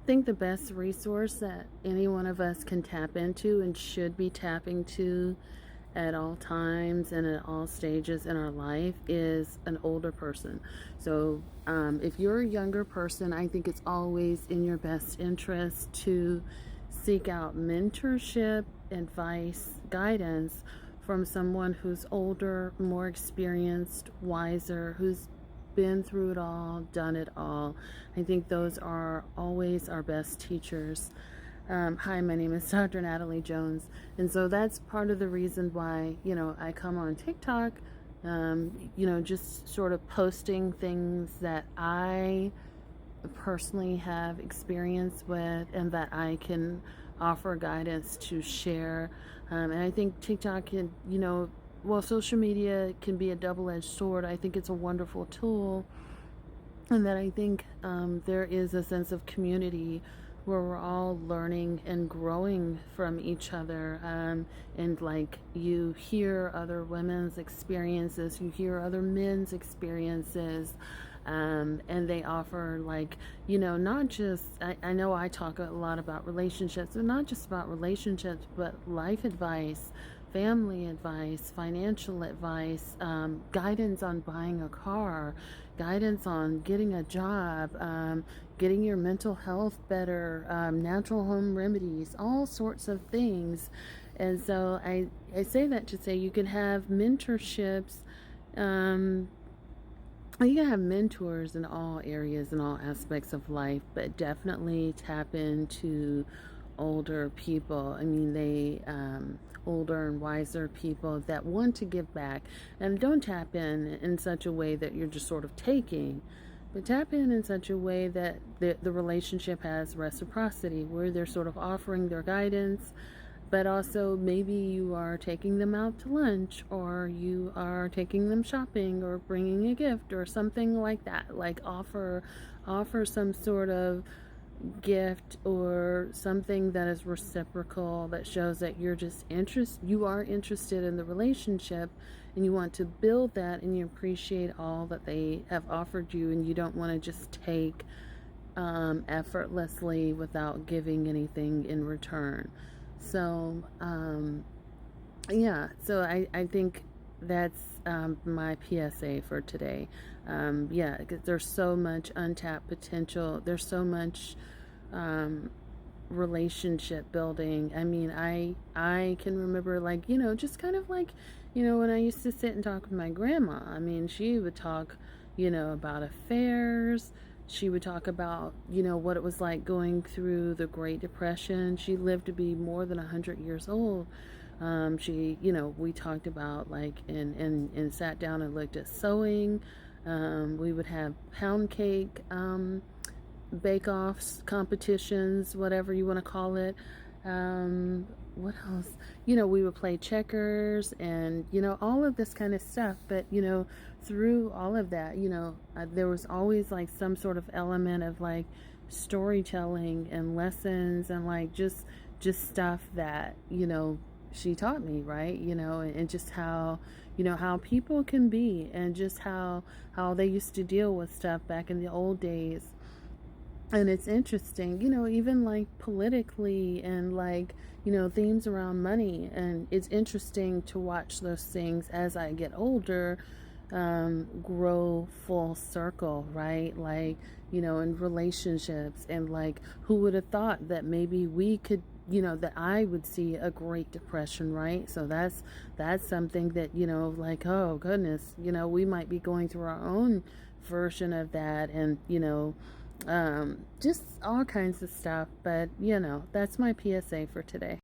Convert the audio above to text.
think the best resource that any one of us can tap into and should be tapping to at all times and at all stages in our life is an older person. So, if you're a younger person, I think it's always in your best interest to seek out mentorship, advice, guidance from someone who's older, more experienced, wiser, who's been through it all, done it all. I think those are always our best teachers. Hi, my name is Dr. Natalie Jones, and so that's part of the reason why, I come on TikTok, just sort of posting things that I personally have experience with and that I can offer guidance to share. And I think TikTok can, social media can be a double-edged sword. I think it's a wonderful tool, and that I think there is a sense of community where we're all learning and growing from each other. And like, you hear other women's experiences, you hear other men's experiences, and they offer, like, not just, I know I talk a lot about relationships, but not just about relationships, but life advice, family advice, financial advice, guidance on buying a car, guidance on getting a job, getting your mental health better, natural home remedies, all sorts of things. And so I say that to say you can have mentorships. You can have mentors in all areas and all aspects of life, but definitely tap into older people. I mean, older and wiser people that want to give back, and don't tap in such a way that you're just sort of taking, but tap in such a way that the relationship has reciprocity, where they're sort of offering their guidance, but also maybe you are taking them out to lunch, or you are taking them shopping, or bringing a gift or something like that. Like, offer some sort of gift or something that is reciprocal, that shows that you are interested in the relationship, and you want to build that, and you appreciate all that they have offered you, and you don't want to just take effortlessly without giving anything in return. So, so I think that's my PSA for today. 'Cause there's so much untapped potential. There's so much relationship building. I mean, I can remember, like, just kind of like, when I used to sit and talk with my grandma. I mean, she would talk, about affairs. She would talk about, what it was like going through the Great Depression. She lived to be more than 100 years old. We talked about, like, and sat down and looked at sewing. We would have pound cake bake-offs, competitions, whatever you want to call it. What else? We would play checkers and, all of this kind of stuff. But, through all of that, there was always, like, some sort of element of, like, storytelling and lessons, and, like, just stuff that, she taught me, right? And just how people can be, and just how they used to deal with stuff back in the old days. And it's interesting, even, like, politically, and, like, themes around money. And it's interesting to watch those things as I get older grow full circle, right? Like, in relationships, and, like, who would have thought that maybe we could, that I would see a Great Depression, right? So that's something that, like, oh goodness, we might be going through our own version of that. And, just all kinds of stuff. But, that's my PSA for today.